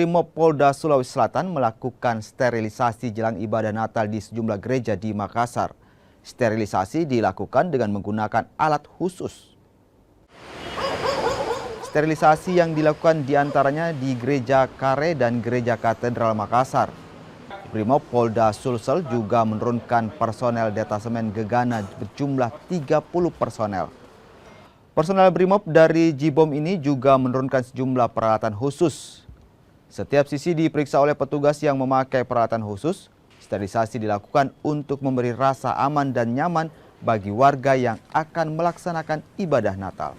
Brimob Polda Sulawesi Selatan melakukan sterilisasi jelang ibadah Natal di sejumlah gereja di Makassar. Sterilisasi dilakukan dengan menggunakan alat khusus. Sterilisasi yang dilakukan diantaranya di Gereja Kare dan Gereja Katedral Makassar. Brimob Polda Sulsel juga menurunkan personel detasemen Gegana berjumlah 30 personel. Personel Brimob dari Jibom ini juga menurunkan sejumlah peralatan khusus. Setiap sisi diperiksa oleh petugas yang memakai peralatan khusus. Sterilisasi dilakukan untuk memberi rasa aman dan nyaman bagi warga yang akan melaksanakan ibadah Natal.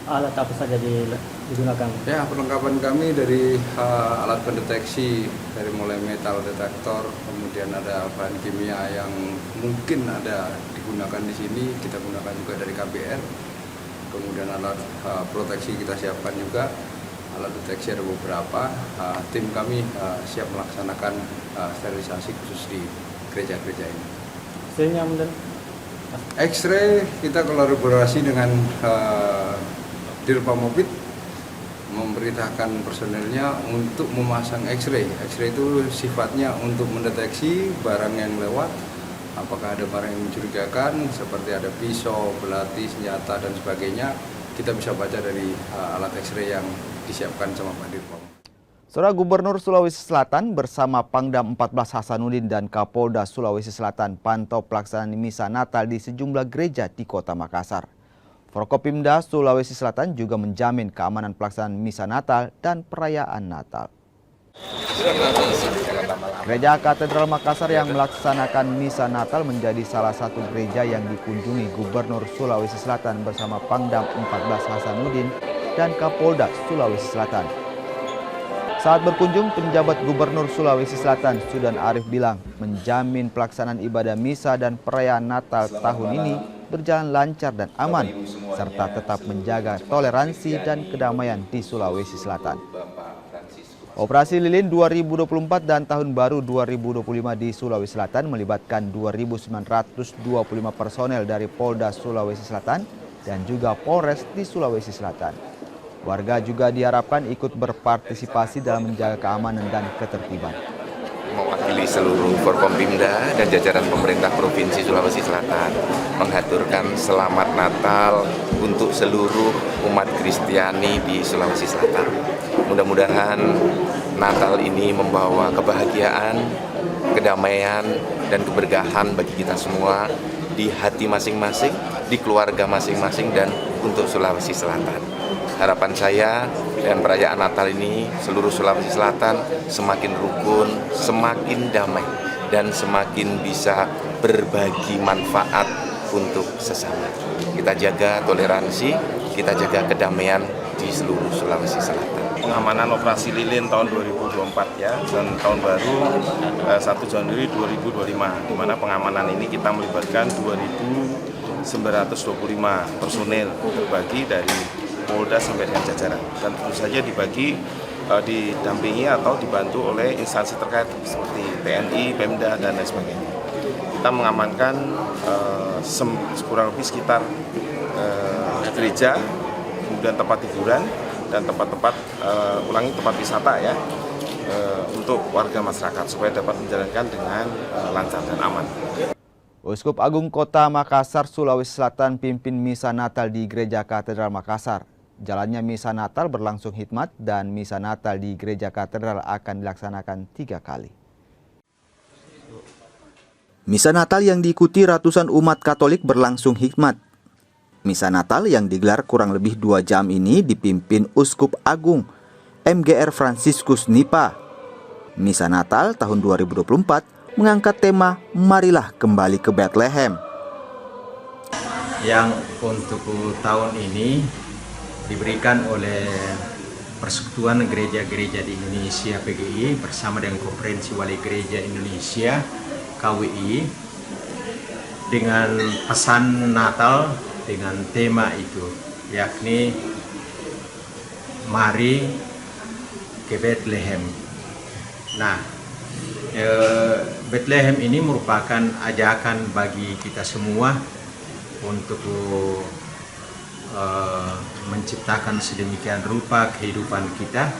Alat apa saja digunakan? Ya, perlengkapan kami dari alat pendeteksi, dari mulai metal detektor, kemudian ada bahan kimia yang mungkin ada digunakan di sini, kita gunakan juga dari KBR. Kemudian alat proteksi kita siapkan juga, alat deteksi ada beberapa. Tim kami siap melaksanakan sterilisasi khusus di gereja-gereja ini. Hasilnya benar? X-ray kita kolaborasi dengan Dirpamobit, memberitakan personelnya untuk memasang X-ray. X-ray itu sifatnya untuk mendeteksi barang yang lewat, apakah ada barang yang mencurigakan seperti ada pisau, belati, senjata dan sebagainya. Kita bisa baca dari alat X-ray yang disiapkan sama Pak Dirpam. Saudara Gubernur Sulawesi Selatan bersama Pangdam 14 Hasanuddin dan Kapolda Sulawesi Selatan pantau pelaksanaan misa Natal di sejumlah gereja di Kota Makassar. Forkopimda Sulawesi Selatan juga menjamin keamanan pelaksanaan misa Natal dan perayaan Natal. Gereja Katedral Makassar yang melaksanakan misa Natal menjadi salah satu gereja yang dikunjungi Gubernur Sulawesi Selatan bersama Pangdam 14 Hasanuddin dan Kapolda Sulawesi Selatan. Saat berkunjung, penjabat Gubernur Sulawesi Selatan, Sudan Arif bilang menjamin pelaksanaan ibadah misa dan perayaan Natal tahun ini berjalan lancar dan aman, serta tetap menjaga toleransi dan kedamaian di Sulawesi Selatan. Operasi Lilin 2024 dan Tahun Baru 2025 di Sulawesi Selatan melibatkan 2.925 personel dari Polda Sulawesi Selatan dan juga Polres di Sulawesi Selatan. Warga juga diharapkan ikut berpartisipasi dalam menjaga keamanan dan ketertiban. Mewakili seluruh Forkompimda dan jajaran pemerintah Provinsi Sulawesi Selatan mengaturkan selamat Natal untuk seluruh umat Kristiani di Sulawesi Selatan. Mudah-mudahan Natal ini membawa kebahagiaan, kedamaian, dan keberkahan bagi kita semua di hati masing-masing, di keluarga masing-masing, dan untuk Sulawesi Selatan. Harapan saya dengan perayaan Natal ini seluruh Sulawesi Selatan semakin rukun, semakin damai, dan semakin bisa berbagi manfaat untuk sesama. Kita jaga toleransi, kita jaga kedamaian di seluruh Sulawesi Selatan. Pengamanan operasi lilin tahun 2024 ya, dan tahun baru 1 Januari 2025, di mana pengamanan ini kita melibatkan 2.925 personil terbagi dari Polda sampai dengan jajaran, dan tentu saja didampingi atau dibantu oleh instansi terkait seperti TNI, Pemda, dan lain sebagainya. Kita mengamankan kurang lebih sekitar gereja, kemudian tempat hiburan, dan tempat-tempat tempat wisata ya, untuk warga masyarakat supaya dapat menjalankan dengan lancar dan aman. Uskup Agung Kota Makassar, Sulawesi Selatan pimpin misa Natal di Gereja Katedral Makassar. Jalannya misa Natal berlangsung hikmat dan misa Natal di Gereja Katedral akan dilaksanakan 3 kali. Misa Natal yang diikuti ratusan umat Katolik berlangsung hikmat. Misa Natal yang digelar kurang lebih 2 jam ini dipimpin Uskup Agung MGR Fransiskus Nipa. Misa Natal tahun 2024 mengangkat tema Marilah Kembali ke Bethlehem. Yang untuk tahun ini diberikan oleh Persekutuan Gereja-Gereja di Indonesia PGI bersama dengan Konferensi Wali Gereja Indonesia KWI dengan pesan Natal dengan tema itu, yakni Mari ke Bethlehem. Nah, Bethlehem ini merupakan ajakan bagi kita semua untuk menciptakan sedemikian rupa kehidupan kita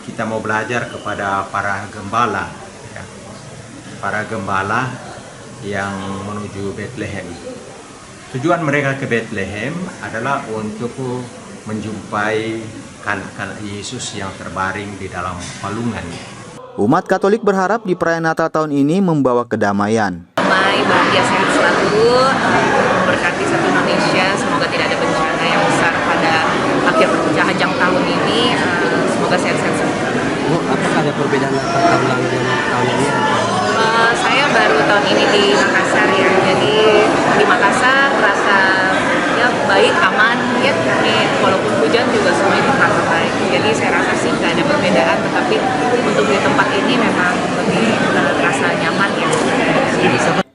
kita mau belajar kepada para gembala, ya. Para gembala yang menuju Bethlehem. Tujuan mereka ke Bethlehem adalah untuk menjumpai kanak-kanak Yesus yang terbaring di dalam palungan. Umat Katolik berharap di perayaan Natal tahun ini membawa kedamaian. Damai, bahagia, sehat selalu, berkati satu Indonesia. Semoga tidak ada bencana yang besar pada akhir perjalanan tahun ini. Semoga sehat-sehat semua. Bu, apakah ada perbedaan tahun lalu dan tahun ini? Saya baru tahun ini di Makassar ya. Jadi di Makassar rasa ya baik, aman ya. Walaupun hujan juga semuanya terasa baik. Jadi saya rasa sih nggak ada perbedaan. Tetapi untuk di tempat ini memang lebih terasa nyaman ya.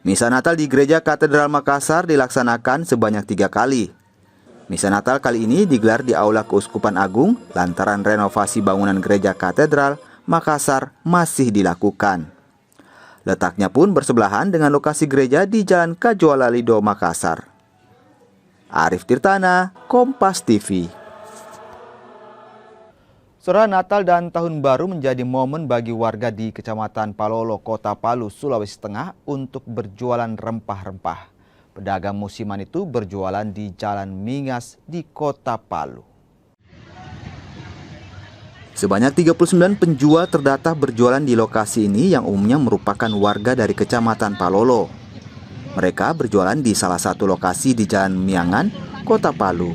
Misa Natal di Gereja Katedral Makassar dilaksanakan sebanyak 3 kali. Misa Natal kali ini digelar di Aula Keuskupan Agung lantaran renovasi bangunan Gereja Katedral Makassar masih dilakukan. Letaknya pun bersebelahan dengan lokasi gereja di Jalan Kajuala Lido, Makassar. Arif Tirtana, Kompas TV. Saudara, Natal dan Tahun Baru menjadi momen bagi warga di Kecamatan Palolo, Kota Palu, Sulawesi Tengah untuk berjualan rempah-rempah. Pedagang musiman itu berjualan di Jalan Mingas di Kota Palu. Sebanyak 39 penjual terdata berjualan di lokasi ini yang umumnya merupakan warga dari Kecamatan Palolo. Mereka berjualan di salah satu lokasi di Jalan Miangan, Kota Palu.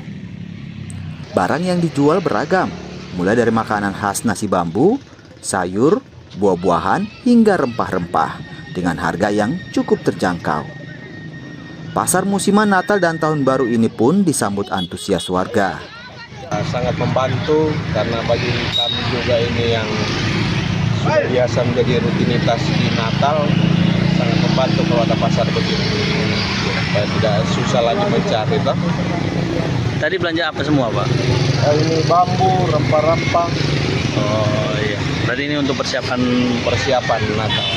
Barang yang dijual beragam, mulai dari makanan khas nasi bambu, sayur, buah-buahan, hingga rempah-rempah dengan harga yang cukup terjangkau. Pasar musiman Natal dan Tahun Baru ini pun disambut antusias warga. Sangat membantu karena bagi kami juga ini yang sudah biasa menjadi rutinitas di Natal, sangat membantu kalau ada pasar begini. Supaya tidak susah lagi mencari toh. Tadi belanja apa semua, Pak? Ini bambu, rempah-rempah. Oh iya. Berarti ini untuk persiapan Natal.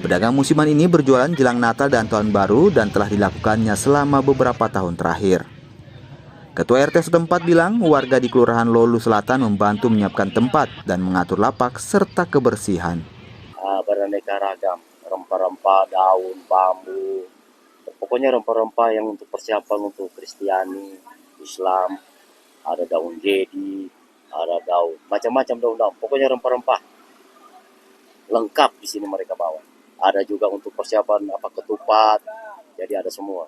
Pedagang musiman ini berjualan jelang Natal dan Tahun Baru dan telah dilakukannya selama beberapa tahun terakhir. Ketua RT setempat bilang warga di Kelurahan Lolu Selatan membantu menyiapkan tempat dan mengatur lapak serta kebersihan. Beraneka ragam, rempah-rempah, daun, bambu, pokoknya rempah-rempah yang untuk persiapan untuk Kristiani, Islam, ada daun jedi, ada daun, macam-macam daun-daun, pokoknya rempah-rempah lengkap di sini mereka bawa. Ada juga untuk persiapan ketupat, jadi ada semua.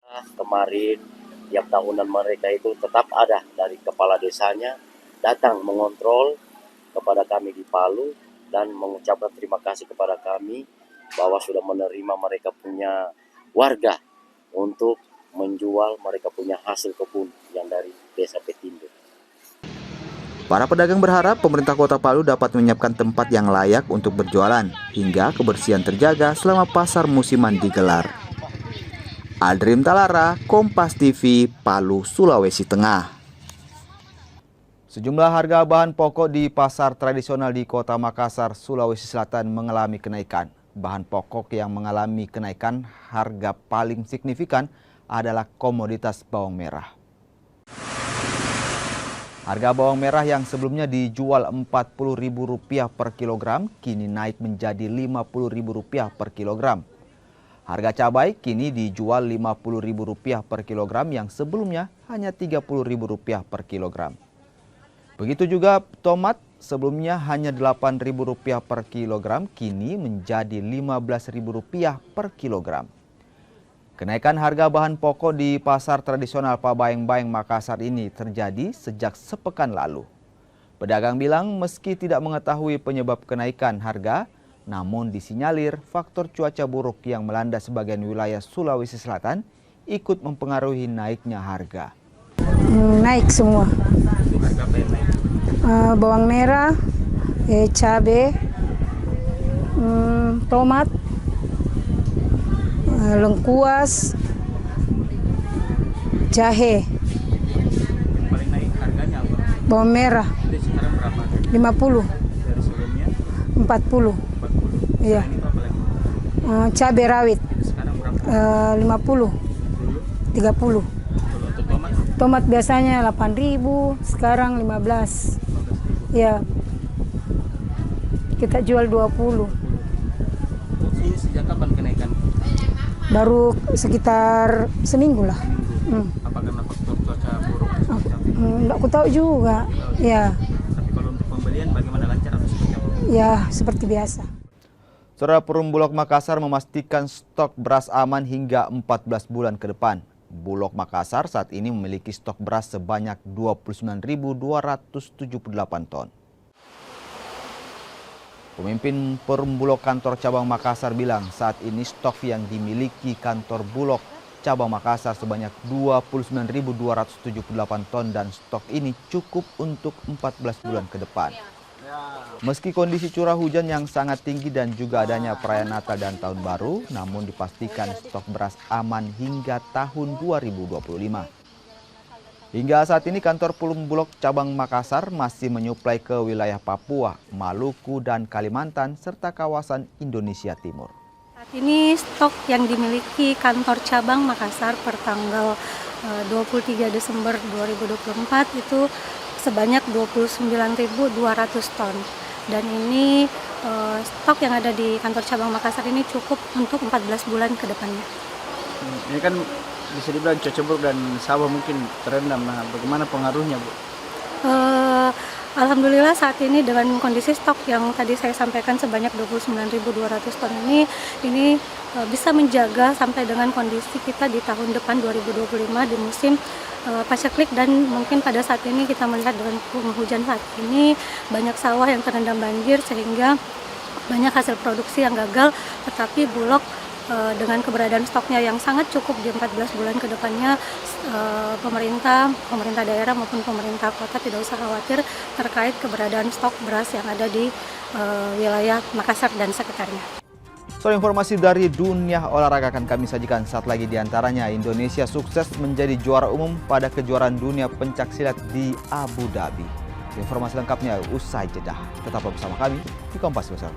Kemarin tiap tahunan mereka itu tetap ada dari kepala desanya datang mengontrol kepada kami di Palu dan mengucapkan terima kasih kepada kami bahwa sudah menerima mereka punya warga untuk menjual mereka punya hasil kebun yang dari desa Petindo. Para pedagang berharap pemerintah Kota Palu dapat menyiapkan tempat yang layak untuk berjualan hingga kebersihan terjaga selama pasar musiman digelar. Aldrim Talara, Kompas TV, Palu, Sulawesi Tengah. Sejumlah harga bahan pokok di pasar tradisional di Kota Makassar, Sulawesi Selatan mengalami kenaikan. Bahan pokok yang mengalami kenaikan harga paling signifikan adalah komoditas bawang merah. Harga bawang merah yang sebelumnya dijual Rp40.000 per kilogram kini naik menjadi Rp50.000 per kilogram. Harga cabai kini dijual Rp50.000 per kilogram yang sebelumnya hanya Rp30.000 per kilogram. Begitu juga tomat sebelumnya hanya Rp8.000 per kilogram kini menjadi Rp15.000 per kilogram. Kenaikan harga bahan pokok di pasar tradisional Pabayeng-Bayeng Makassar ini terjadi sejak sepekan lalu. Pedagang bilang meski tidak mengetahui penyebab kenaikan harga, namun disinyalir faktor cuaca buruk yang melanda sebagian wilayah Sulawesi Selatan ikut mempengaruhi naiknya harga. Naik semua. Bawang merah, cabai, tomat, lengkuas, jahe. paling naik harganya apa? Bawang merah. Jadi sekarang berapa? 50. Dari sebelumnya 40. 40. Iya. Ini apa lagi? Cabai rawit. Sekarang berapa? 50. 30. Kalau untuk tomat? Tomat biasanya 8.000, sekarang 15. Ya. Kita jual 20. Ini sejak kapan kenaikan? Baru sekitar seminggu lah. Apa karena faktor cuaca buruk? Enggak aku tahu juga. Ya. Tapi kalau untuk pembelian bagaimana, lancar atau seperti apa? Ya, seperti biasa. Saudara, Perum Bulog Makassar memastikan stok beras aman hingga 14 bulan ke depan. Bulog Makassar saat ini memiliki stok beras sebanyak 29.278 ton. Pemimpin Perum Bulog Kantor Cabang Makassar bilang saat ini stok yang dimiliki Kantor Bulog Cabang Makassar sebanyak 29.278 ton dan stok ini cukup untuk 14 bulan ke depan. Meski kondisi curah hujan yang sangat tinggi dan juga adanya perayaan Natal dan Tahun Baru, namun dipastikan stok beras aman hingga tahun 2025. Hingga saat ini kantor Perum Bulog Cabang Makassar masih menyuplai ke wilayah Papua, Maluku, dan Kalimantan, serta kawasan Indonesia Timur. Saat ini stok yang dimiliki kantor cabang Makassar per tanggal 23 Desember 2024 itu sebanyak 29.200 ton. Dan ini stok yang ada di kantor cabang Makassar ini cukup untuk 14 bulan ke depannya. Ini kan bisa dibilang cuaca buruk dan sawah mungkin terendam. Nah, bagaimana pengaruhnya, Bu? Alhamdulillah saat ini dengan kondisi stok yang tadi saya sampaikan sebanyak 29.200 ton ini bisa menjaga sampai dengan kondisi kita di tahun depan 2025 di musim paceklik, dan mungkin pada saat ini kita melihat dengan hujan saat ini banyak sawah yang terendam banjir sehingga banyak hasil produksi yang gagal, tetapi Bulog dengan keberadaan stoknya yang sangat cukup di 14 bulan ke depannya, pemerintah daerah maupun pemerintah kota tidak usah khawatir terkait keberadaan stok beras yang ada di wilayah Makassar dan sekitarnya. Soal informasi dari dunia olahraga akan kami sajikan saat lagi, diantaranya Indonesia sukses menjadi juara umum pada kejuaraan dunia pencaksilat di Abu Dhabi. Informasi lengkapnya usai jeda. Tetaplah bersama kami di Kompas Besar.